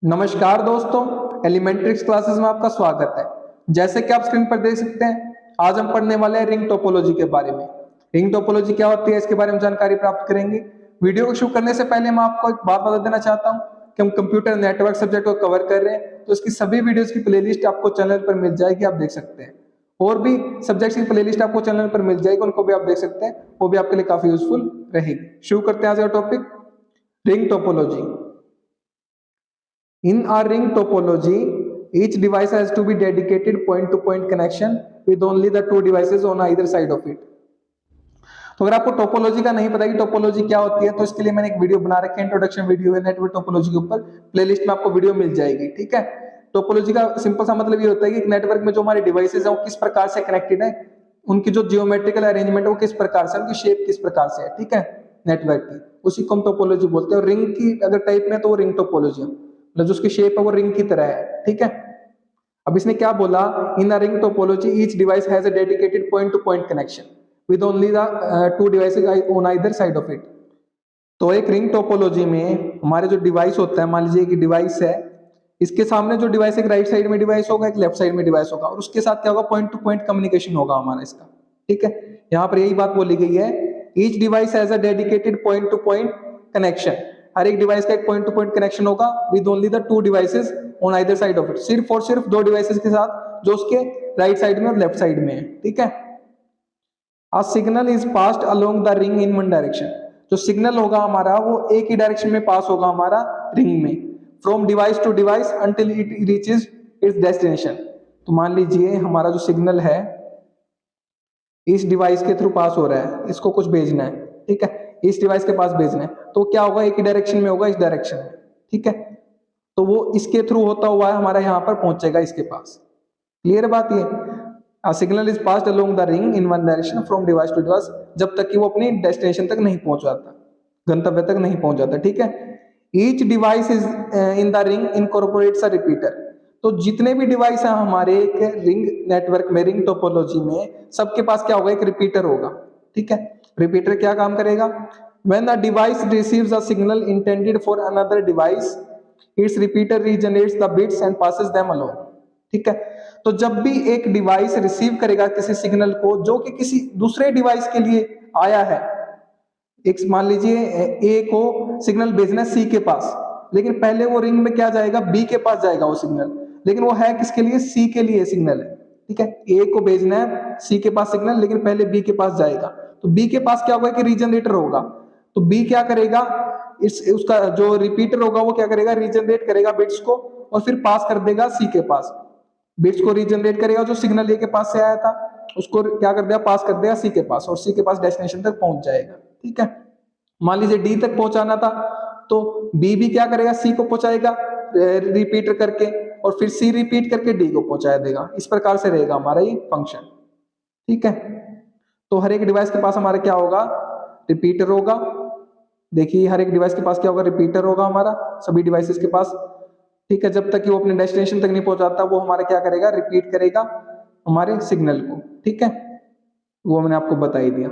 नमस्कार दोस्तों, एलिमेंट्रिक्स क्लासेस में आपका स्वागत है। जैसे कि आप स्क्रीन पर देख सकते हैं, आज हम पढ़ने वाले हैं रिंग टोपोलॉजी के बारे में। रिंग टोपोलॉजी क्या होती है, इसके बारे में जानकारी प्राप्त करेंगे। वीडियो को शुरू करने से पहले मैं आपको एक बात बता देना चाहता हूं कि हम कंप्यूटर नेटवर्क सब्जेक्ट को कवर कर रहे हैं, तो इसकी सभी वीडियोस की प्लेलिस्ट आपको चैनल पर मिल जाएगी, आप देख सकते हैं। और भी सब्जेक्ट्स की प्लेलिस्ट आपको चैनल पर मिल जाएगी, उनको भी आप देख सकते हैं, वो भी आपके लिए काफी यूजफुल रहेगी। शुरू करते हैं आज का topic, ring topology. In a ring topology, each device has to be dedicated point-to-point connection with only the two devices on either side of it. तो अगर आपको टोपोलॉजी का नहीं पता कि टोपोलॉजी क्या होती है, तो इसके लिए मैंने एक वीडियो बना रखी है, इंट्रोडक्शन वीडियो है नेटवर्क टोपोलॉजी के ऊपर। प्लेलिस्ट में आपको वीडियो मिल जाएगी, ठीक है। टोपोलॉजी का सिंपल सा मतलब ये होता है कि एक नेटवर्क में जो हमारे डिवाइसेज हैं वो किस प्रकार से कनेक्टेड है, उनकी जो जियोमेट्रिकल अरेंजमेंट है वो किस प्रकार से, उनकी शेप किस प्रकार से है, ठीक है, नेटवर्क की, उसी को हम टोपोलॉजी बोलते हैं। और रिंग की अगर टाइप में तो वो रिंग टोपोलॉजी है, मतलब जो उसकी शेप है वो रिंग की तरह है, ठीक है। अब इसने क्या बोला, in a ring topology each device has a dedicated point to point connection with only the two devices on either side of it. तो एक रिंग टोपोलॉजी में हमारे जो डिवाइस होता है, मान लीजिए कि डिवाइस है, इसके सामने जो डिवाइस, एक राइट साइड में डिवाइस होगा, एक लेफ्ट साइड में डिवाइस होगा, और उसके साथ क्या होगा, पॉइंट टू पॉइंट कम्युनिकेशन होगा हमारा इसका, ठीक है। यहाँ पर यही बात बोली गई है, each device has a dedicated point to point connection. हर एक डिवाइस का एक पॉइंट टू पॉइंट कनेक्शन होगा with only the two devices on either side of it, सिर्फ और सिर्फ दो डिवाइसेस के साथ जो उसके राइट साइड में और लेफ्ट साइड में है, ठीक है। A signal is passed along the ring in one direction. जो सिग्नल होगा हमारा वो एक ही डायरेक्शन में पास होगा हमारा रिंग में, from device to device until it reaches its destination. तो मान लीजिए हमारा जो सिग्नल है इस डिवाइस के थ्रू पास हो रहा है, इसको कुछ भेजना है, ठीक है, इस डिवाइस के पास भेजना है, तो क्या होगा, एक ही डायरेक्शन में होगा, इस डायरेक्शन में, ठीक है। तो वो इसके थ्रू होता हुआ हमारा यहाँ पर पहुंचेगा इसके पास। क्लियर बात ये, A signal is passed along the ring in one direction from device to device, जब तक कि वो अपनी डेस्टिनेशन तक नहीं पहुंच जाता, गंतव्य तक नहीं पहुंच जाता, ठीक है। Each device is in the ring incorporates a repeater. तो जितने भी डिवाइस हैं हमारे एक रिंग नेटवर्क में, रिंग टोपोलॉजी में, सबके पास क्या होगा, एक रिपीटर होगा, ठीक है। रिपीटर क्या काम करेगा, when a device receives a signal intended for another device, its repeater regenerates the bits and passes them along, ठीक है। तो जब भी एक डिवाइस रिसीव करेगा किसी सिग्नल को जो कि किसी दूसरे डिवाइस के लिए आया है, एक मान लीजिए ए को सिग्नल भेजना है सी के पास, लेकिन पहले वो रिंग में क्या जाएगा, बी के पास जाएगा वो सिग्नल, लेकिन वो है किसके लिए, सी के लिए सिग्नल है, ठीक है। ए को भेजना है सी के पास सिग्नल, लेकिन पहले बी के पास जाएगा, तो बी के पास क्या होगा कि रीजनरेटर होगा, तो बी क्या करेगा, इस उसका जो रिपीटर होगा वो क्या करेगा, रीजनरेट करेगा बिट्स को और फिर पास कर देगा सी के पास। बिट्स को रीजनरेट करेगा, जो सिग्नल ए के पास से आया था उसको क्या कर दिया, पास कर दिया सी के पास, और सी के पास डेस्टिनेशन तक पहुंच जाएगा, ठीक है। मान लीजिए डी तक पहुंचाना था, तो बी भी क्या करेगा, सी को पहुंचाएगा रिपीटर करके, और फिर सी रिपीट करके डी को पहुंचा देगा। इस प्रकार से रहेगा हमारा ये फंक्शन, ठीक है। तो हर एक डिवाइस के पास हमारा क्या होगा, रिपीटर होगा। देखिए हर एक डिवाइस के पास क्या होगा, रिपीटर होगा हमारा, सभी डिवाइसेस के पास, ठीक है। जब तक कि वो अपने डेस्टिनेशन तक नहीं पहुंचाता, वो हमारा क्या करेगा, रिपीट करेगा हमारे सिग्नल को, ठीक है। वो मैंने आपको बता ही दिया।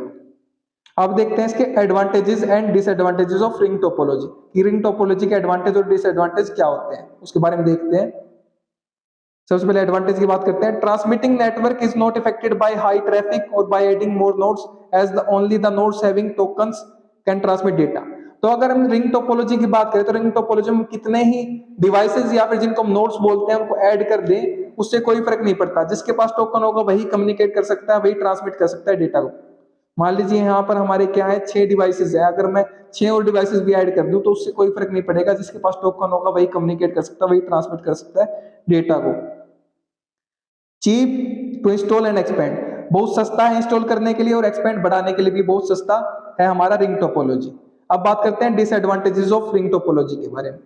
अब देखते हैं इसके advantages and disadvantages of ring topology, कि रिंग टोपोलॉजी के एडवांटेज और डिसएडवांटेज क्या होते हैं, उसके बारे में देखते हैं। सबसे पहले एडवांटेज की बात करते हैं। Transmitting network is not affected by high traffic और by adding more nodes, as the only the nodes having tokens can transmit data. तो अगर हम रिंग टोपोलॉजी की बात करें, तो रिंग टोपोलॉजी में कितने ही डिवाइसेस या फिर जिनको हम नोड्स बोलते हैं उनको ऐड कर दें, उससे कोई फर्क नहीं पड़ता। जिसके पास टोकन होगा वही कम्युनिकेट कर सकता है, वही ट्रांसमिट कर सकता है डेटा को। मान लीजिए यहाँ पर हमारे क्या है, 6 डिवाइसेस है, अगर मैं 6 और डिवाइसेस भी ऐड कर दूं तो उससे कोई फर्क नहीं पड़ेगा। जिसके पास टोकन होगा वही कम्युनिकेट कर सकता है, वही ट्रांसमिट कर सकता है डेटा को। Cheap to install and expand, बहुत सस्ता है इंस्टॉल करने के लिए और एक्सपेंड बढ़ाने के लिए भी बहुत सस्ता है हमारा रिंग टोपोलॉजी। अब बात करते हैं डिसएडवांटेजेस ऑफ रिंग टोपोलॉजी के बारे में।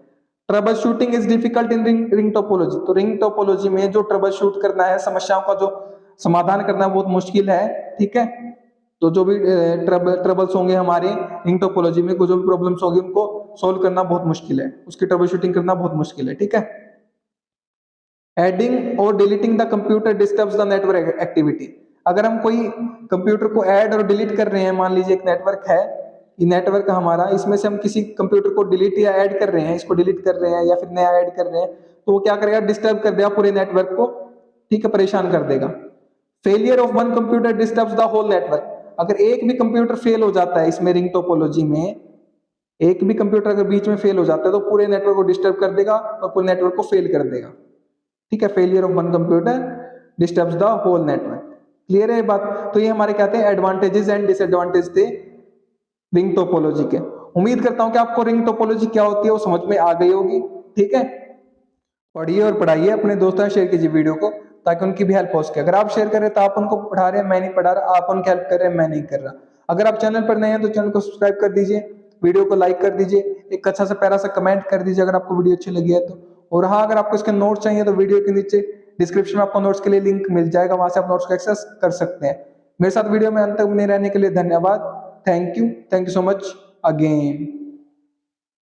Trouble shooting is difficult in ring topology. तो रिंग टोपोलॉजी में जो ट्रबल शूट करना है, समस्याओं का जो समाधान करना बहुत मुश्किल है, ठीक है। तो जो भी ट्रबल्स होंगे हमारे रिंग टोपोलॉजी में, जो भी प्रॉब्लम्स होगी उनको सोल्व करना बहुत मुश्किल है, उसकी ट्रबल शूटिंग करना बहुत मुश्किल है, ठीक है। एडिंग और deleting the computer disturbs the network activity. अगर हम कोई कंप्यूटर को ऐड और डिलीट कर रहे हैं, मान लीजिए एक नेटवर्क है, कि नेटवर्क हमारा, इसमें से हम किसी कंप्यूटर को डिलीट या ऐड कर रहे हैं, इसको डिलीट कर रहे हैं या फिर नया ऐड कर रहे हैं, तो वो क्या करेगा, डिस्टर्ब कर देगा पूरे नेटवर्क को, ठीक है, परेशान कर देगा। Failure of one computer disturbs the whole network. अगर एक भी कंप्यूटर फेल हो जाता है इसमें रिंग टोपोलॉजी में, एक भी कंप्यूटर अगर बीच में फेल हो जाता है तो पूरे नेटवर्क को डिस्टर्ब कर देगा और पूरे नेटवर्क को फेल कर देगा, ठीक है। Failure of one computer disturbs the whole network. Clear है ये बात? तो ये हमारे कहते हैं एडवांटेजेस एंड डिसएडवांटेज थे रिंग टोपोलॉजी के। उम्मीद करता हूं कि आपको रिंग टोपोलॉजी क्या होती है वो समझ में आ गई होगी, ठीक है। पढ़िए और पढ़ाइए, अपने दोस्तों से शेयर कीजिए वीडियो को ताकि उनकी भी हेल्प हो सके। अगर आप शेयर कर रहे हैं तो आप उनको पढ़ा रहे हैं, मैं नहीं पढ़ा रहा, आप उनकी हेल्प कर रहे हैं, मैं नहीं कर रहा। अगर आप चैनल पर नए हैं तो चैनल को सब्सक्राइब कर दीजिए, वीडियो को लाइक कर दीजिए, एक अच्छा सा प्यारा सा कमेंट कर दीजिए अगर आपको वीडियो अच्छी लगी है तो। और हाँ, अगर आपको इसके नोट्स चाहिए तो वीडियो के नीचे डिस्क्रिप्शन में आपको नोट्स के लिए लिंक मिल जाएगा, वहां से आप नोट्स को एक्सेस कर सकते हैं। मेरे साथ वीडियो में अंत तक बने रहने के लिए धन्यवाद। Thank you so much again.